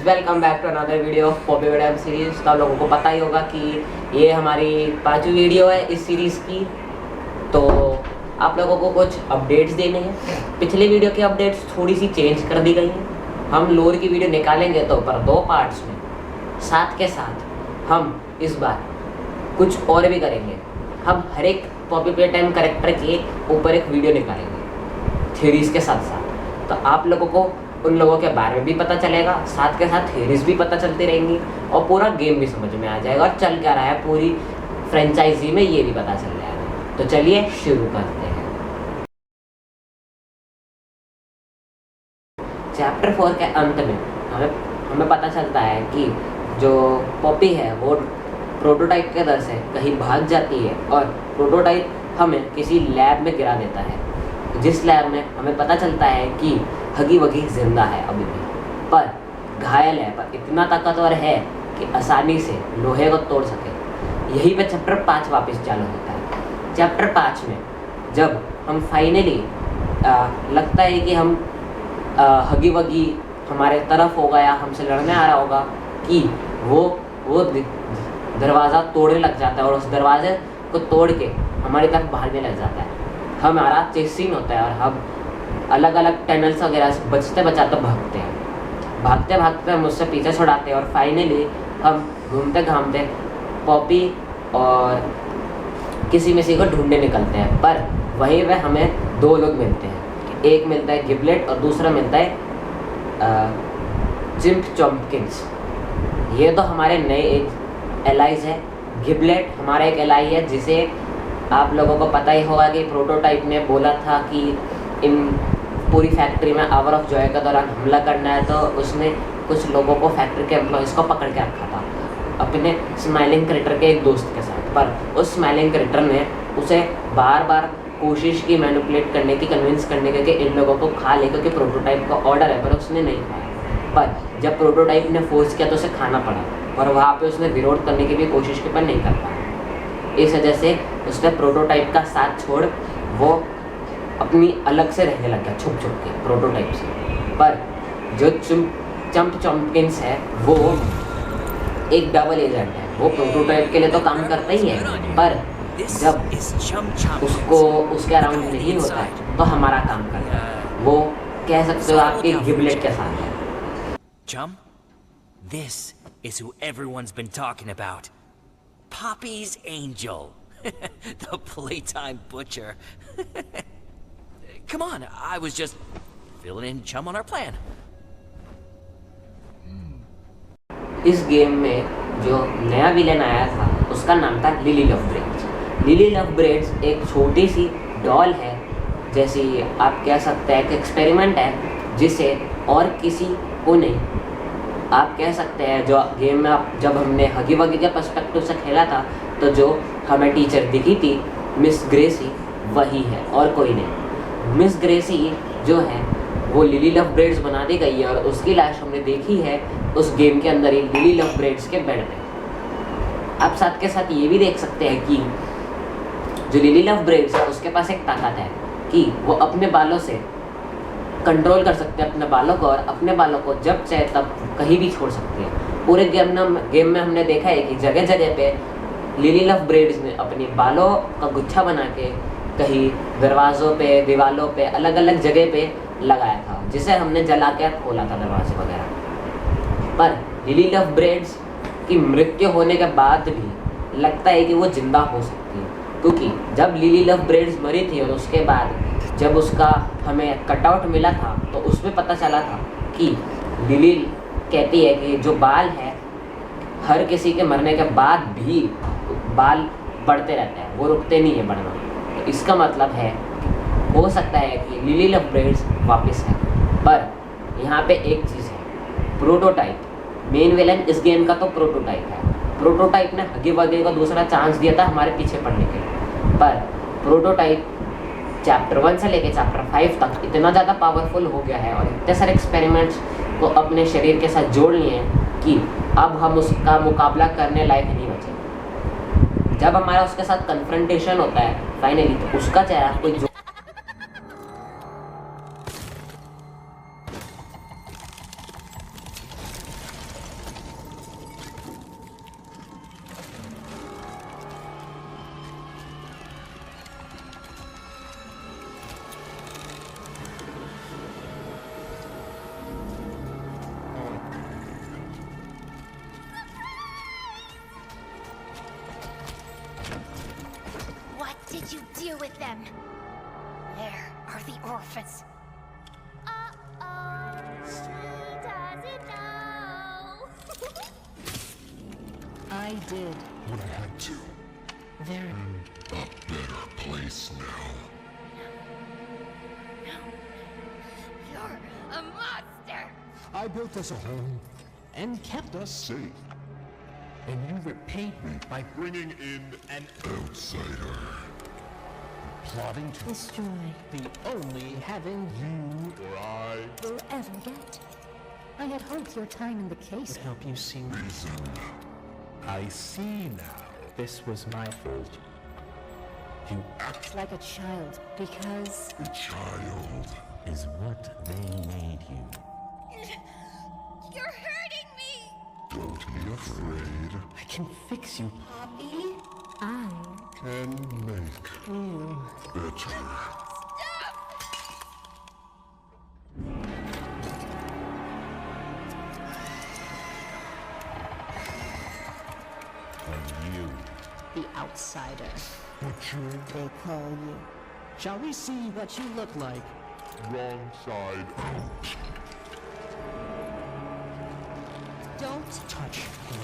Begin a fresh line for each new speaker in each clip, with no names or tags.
Welcome back to another video of पॉपी वेडम series. तो आप लोगों को पता ही होगा कि ये हमारी 5वीं वीडियो है इस सीरीज़ की। तो आप लोगों को कुछ अपडेट्स देने हैं। पिछली वीडियो की अपडेट्स थोड़ी सी चेंज कर दी गई हैं। हम लोर की वीडियो निकालेंगे तो पर 2 पार्ट्स में, साथ के साथ हम इस बार कुछ और भी करेंगे। हम हर एक पॉपी प्ले टाइम कैरेक्टर के ऊपर एक वीडियो निकालेंगे थ्योरीज के साथ साथ। तो आप लोगों को उन लोगों के बारे में भी पता चलेगा, साथ के साथ थ्योरीज भी पता चलती रहेंगी और पूरा गेम भी समझ में आ जाएगा और चल क्या रहा है पूरी फ्रेंचाइजी में ये भी पता चल जाएगा। तो चलिए शुरू करते हैं। चैप्टर 4 के अंत में हमें पता चलता है कि जो पॉपी है वो प्रोटोटाइप के दर से कहीं भाग जाती है और प्रोटोटाइप हमें किसी लैब में गिरा देता है, जिस लैब में हमें पता चलता है कि हगी वगी जिंदा है अभी भी, पर घायल है, पर इतना ताकतवर है कि आसानी से लोहे को तोड़ सके। यहीं पे चैप्टर 5 वापस चालू होता है। चैप्टर 5 में जब हम फाइनली लगता है कि हम हगी वगी हमारे तरफ होगा या हमसे लड़ने आ रहा होगा कि वो दरवाज़ा तोड़ने लग जाता है और उस दरवाजे को तोड़ के हमारी तरफ भागने लग जाता है। हमारा चेस सीन होता है और हम अलग अलग टनल्स वगैरह से बचते बचाते भागते हैं। भागते भागते हम उससे पीछे छुड़ाते हैं और फाइनली हम घूमते घामते पॉपी और किसी को ढूंढने निकलते हैं। पर वहीं पे हमें 2 लोग मिलते हैं। एक मिलता है गिबलेट और दूसरा मिलता है चिम्प चॉम्पकिंस। ये तो हमारे नए एक एलाइज है। गिबलेट हमारा एक एलाई है जिसे आप लोगों को पता ही होगा कि प्रोटोटाइप ने बोला था कि इन पूरी फैक्ट्री में आवर ऑफ जॉय के दौरान हमला करना है, तो उसने कुछ लोगों को फैक्ट्री के एम्प्लॉयज़ को पकड़ के रखा था अपने स्माइलिंग क्रिएटर के एक दोस्त के साथ। पर उस स्माइलिंग क्रिएटर ने उसे बार बार कोशिश की मैनिपुलेट करने की, कन्विंस करने की कि इन लोगों को खा ले, क्योंकि प्रोटोटाइप का ऑर्डर है, पर उसने नहीं खाया। पर जब प्रोटोटाइप ने फोर्स किया तो उसे खाना पड़ा और वहाँ पर उसने विरोध करने की भी कोशिश की, पर नहीं कर पाया। इस वजह से उसने प्रोटोटाइप का साथ छोड़ वो अपनी अलग से रहने लग गया, छुप के प्रोटोटाइप से। पर जो चिम्प चॉम्पकिंस है वो एक डबल एजेंट है। वो प्रोटोटाइप के लिए तो काम करता ही है, पर जब उसको उसके अराउंड नहीं होता है तो हमारा काम करता है। वो कह सकते हो आपके गिबलेट के साथ है।
Chum, this is who everyone's been talking about. Poppy's angel. The playtime butcher. Come on, I was just filling in Chum on our plan.
इस गेम में जो नया विलेन आया था उसका नाम था lily love breads. Lily love breads एक छोटी सी डॉल है, जैसी आप कह सकते हैं कि एक्सपेरिमेंट है, जिसे और किसी को नहीं, आप कह सकते हैं जो गेम में जब हमने हगी वगी के पर्सपेक्टिव से खेला था तो जो हमें टीचर दिखी थी मिस ग्रेसी, वही है और कोई नहीं। मिस ग्रेसी जो है वो लिली लव ब्रेड्स बना दी गई है और उसकी लाश हमने देखी है उस गेम के अंदर ही लिली लव ब्रेड्स के बेड पे। आप साथ के साथ ये भी देख सकते हैं कि जो लिली लव ब्रेड्स है उसके पास एक ताकत है कि वो अपने बालों से कंट्रोल कर सकते हैं अपने बालों को, और अपने बालों को जब चाहे तब कहीं भी छोड़ सकते हैं। पूरे गेम में हमने देखा है कि जगह जगह पे लिली लव ब्रेड्स ने अपने बालों का गुच्छा बना के कहीं दरवाज़ों पे, दीवालों पे, अलग अलग जगह पे लगाया था, जिसे हमने जला के खोला था दरवाजे वगैरह। पर लिली लव ब्रेड्स की मृत्यु होने के बाद भी लगता है कि वो जिंदा हो सकती है, क्योंकि जब लिली लव ब्रेड्स मरी थी और उसके बाद जब उसका हमें कटआउट मिला था तो उसमें पता चला था कि लिली कहती है कि जो बाल है हर किसी के मरने के बाद भी बाल बढ़ते रहते हैं, वो रुकते नहीं है बढ़ना। तो इसका मतलब है हो सकता है कि लिली लव ब्रेड्स वापस है। पर यहाँ पे एक चीज़ है, प्रोटोटाइप मेन विलन इस गेम का तो प्रोटोटाइप है। प्रोटोटाइप ने हगी वगी को दूसरा चांस दिया था हमारे पीछे पड़ने के लिए, पर प्रोटोटाइप चैप्टर 1 से लेके चैप्टर 5 तक इतना ज़्यादा पावरफुल हो गया है और इतने सारे एक्सपेरिमेंट्स को अपने शरीर के साथ जोड़ लिए हैं कि अब हम उसका मुकाबला करने लायक नहीं बचे। जब हमारा उसके साथ कन्फ्रंटेशन होता है फाइनली, तो उसका चेहरा कोई
with them. Where are the orphans? Uh-oh. She doesn't know.
I did.
But I had to.
There.
A better place now.
No. You're a monster.
I built us a home and kept us safe. And you repaid me by bringing in an outsider. Plotting to
Destroy
the only heaven you or I
will ever get. I had hoped your time in the case would help you see.
reason. I see now.
This was my fault.
You act
Like a child, because
a child.
Is what they made you.
You're hurting me.
Don't be afraid.
I can fix you.
Poppy.
I
Can make you better.
And you.
the outsider.
Butcher.
They call you.
Shall we see what you look like?
Wrong side out.
Don't
Touch me.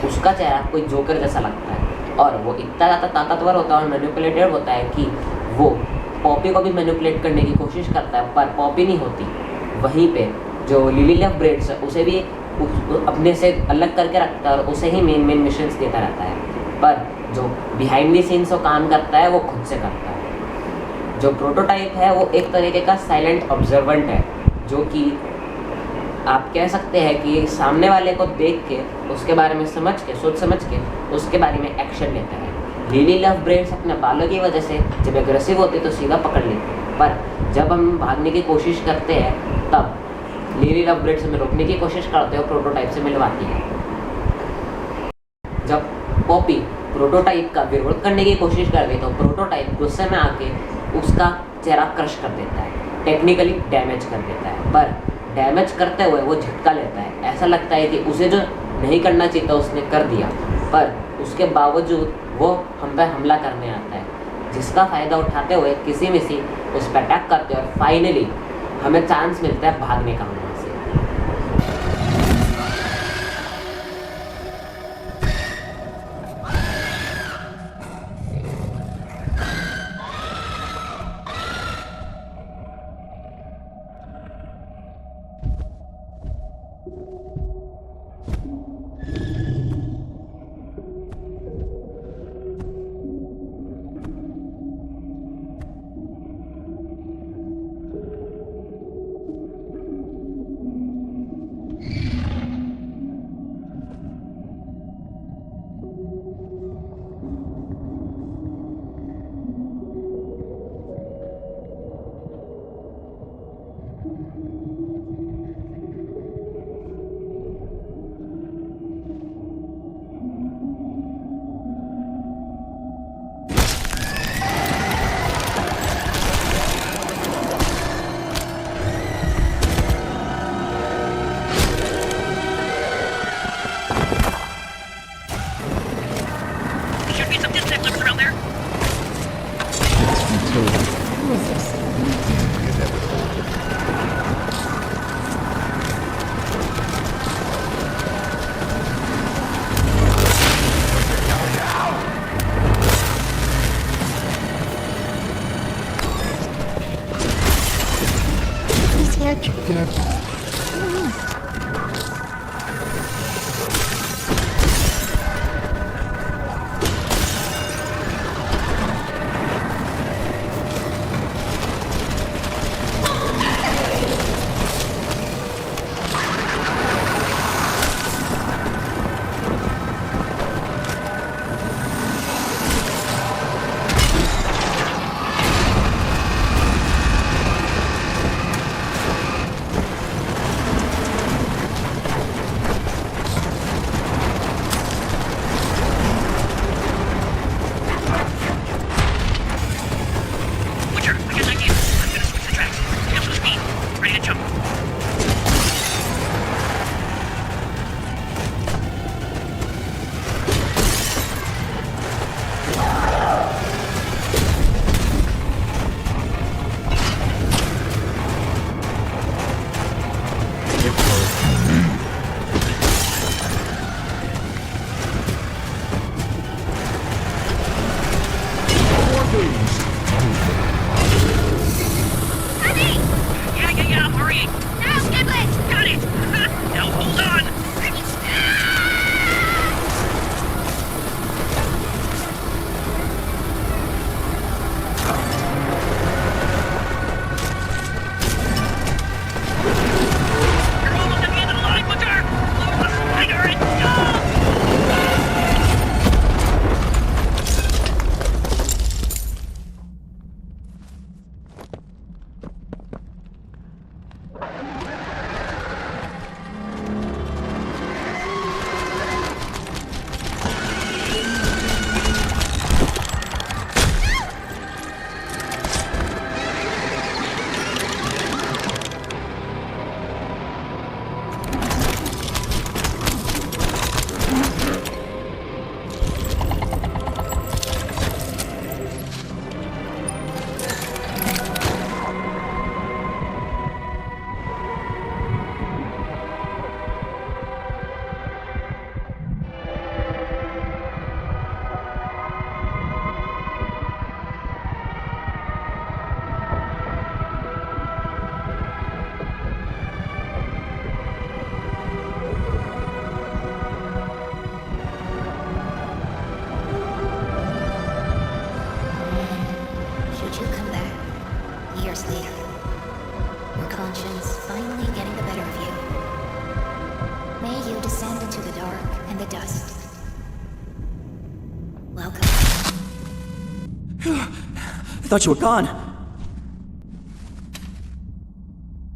उसका चेहरा कोई joker जैसा लगता है और वो इतना ज़्यादा ताकतवर होता है और मैनिपुलेटेड होता है कि वो पॉपी को भी मैनिपुलेट करने की कोशिश करता है, पर पॉपी नहीं होती। वहीं पे जो लिली लव ब्रेड्स है उसे भी अपने से अलग करके रखता है और उसे ही मेन मिशंस देता रहता है, पर जो बिहाइंड द सीन्स वो काम करता है वो खुद से करता है। जो प्रोटोटाइप है वो एक तरीके का साइलेंट ऑब्जर्वेंट है, जो कि आप कह सकते हैं कि सामने वाले को देख के उसके बारे में सोच समझ के उसके बारे में एक्शन लेता है। लिली लव ब्रेड्स अपने बालों की वजह से जब एग्रेसिव होती है तो सीधा पकड़ लेते हैं, पर जब हम भागने की कोशिश करते हैं तब लिली लव ब्रेड्स हमें रोकने की कोशिश करते हैं और प्रोटोटाइप से मिलवाती है। जब पॉपी प्रोटोटाइप का विरोध करने की कोशिश करती है तो प्रोटोटाइप गुस्से में आके उसका चेहरा क्रश कर देता है, टेक्निकली डैमेज कर देता है, पर डैमेज करते हुए वो झटका लेता है। ऐसा लगता है कि उसे जो नहीं करना चाहिए था उसने कर दिया, पर उसके बावजूद वो हम पे हमला करने आता है, जिसका फ़ायदा उठाते हुए किसी मिसी उस पर अटैक करते हैं और फाइनली हमें चांस मिलता है भागने का वहाँ से।
Should be some disinfectants around there.
descend into the dark and the dust. Welcome.
I thought you were gone.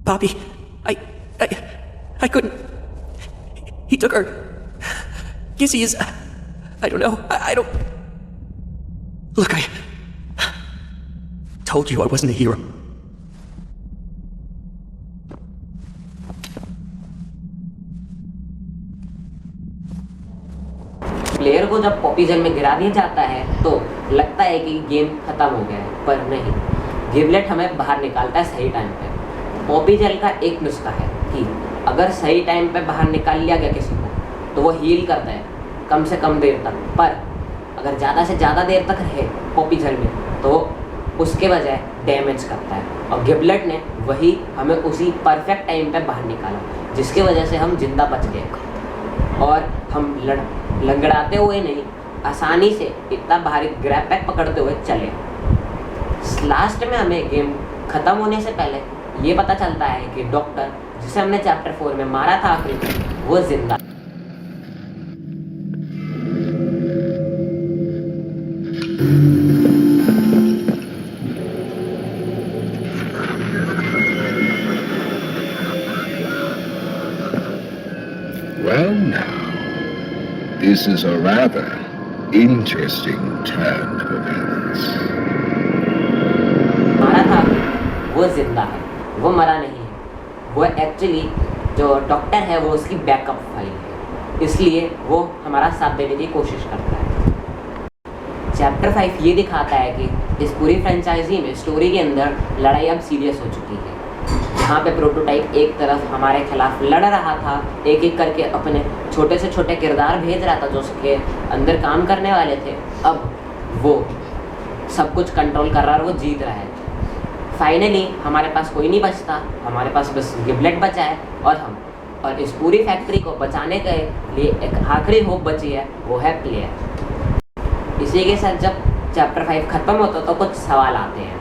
Poppy, I couldn't. He took her. Gizzy is. I don't know. I don't. Look, I told you I wasn't a hero.
Player को जब Poppy jail में गिरा दिया जाता है तो लगता है कि गेम खत्म हो गया है, पर नहीं। गिबलेट हमें बाहर निकालता है सही टाइम पे। पॉपी जेल का एक नुस्खा है कि अगर सही टाइम पे बाहर निकाल लिया गया किसी को तो वो हील करता है कम से कम देर तक, पर अगर ज़्यादा से ज़्यादा देर तक रहे पॉपी जेल में तो उसके बजाय डैमेज करता है। और गिबलेट ने वही हमें उसी परफेक्ट टाइम पे बाहर निकाला, जिसकी वजह से हम जिंदा बच गए और हम लंगड़ाते हुए नहीं, आसानी से इतना भारी ग्रैब पैक पकड़ते हुए चले। लास्ट में हमें गेम ख़त्म होने से पहले ये पता चलता है कि डॉक्टर जिसे हमने चैप्टर 4 में मारा था आखिरी में, वो जिंदा।
Well now, this is a rather interesting turn of events.
मारा था वो जिंदा है, वो मरा नहीं है। वो एक्चुअली जो डॉक्टर है वो उसकी बैकअप फाइल है, इसलिए वो हमारा साथ देने की कोशिश करता है। चैप्टर 5 ये दिखाता है कि इस पूरी फ्रेंचाइजी में स्टोरी के अंदर लड़ाई अब सीरियस हो चुकी है। जहाँ पे प्रोटोटाइप एक तरफ हमारे खिलाफ लड़ रहा था, एक एक करके अपने छोटे से छोटे किरदार भेज रहा था जो उसके अंदर काम करने वाले थे, अब वो सब कुछ कंट्रोल कर रहा है और वो जीत रहा है। फाइनली हमारे पास कोई नहीं बचता, हमारे पास बस गिबलेट बचा है और हम, और इस पूरी फैक्ट्री को बचाने के लिए एक आखिरी होप बची है, वो है प्लेयर। इसी के साथ जब चैप्टर 5 खत्म होता तो कुछ सवाल आते हैं।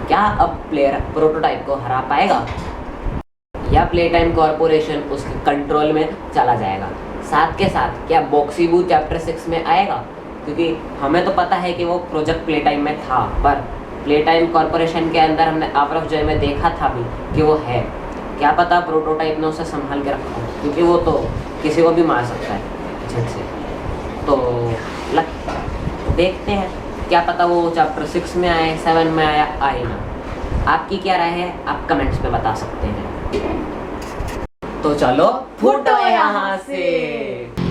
क्या अब प्लेयर प्रोटोटाइप को हरा पाएगा या प्ले टाइम कॉर्पोरेशन उसके कंट्रोल में चला जाएगा? साथ के साथ क्या बॉक्सीबू चैप्टर 6 में आएगा? क्योंकि हमें तो पता है कि वो प्रोजेक्ट प्ले टाइम में था, पर प्ले टाइम कॉर्पोरेशन के अंदर हमने आवर ऑफ जॉय में देखा था भी कि वो है। क्या पता प्रोटोटाइप ने उसे संभाल के रखा हो, क्योंकि वो तो किसी को भी मार सकता है झट से। तो देखते हैं, क्या पता वो चैप्टर 6 में आए, 7 में आया, आए ना। आपकी क्या राय है आप कमेंट्स पे बता सकते हैं। तो चलो फुटो यहाँ से।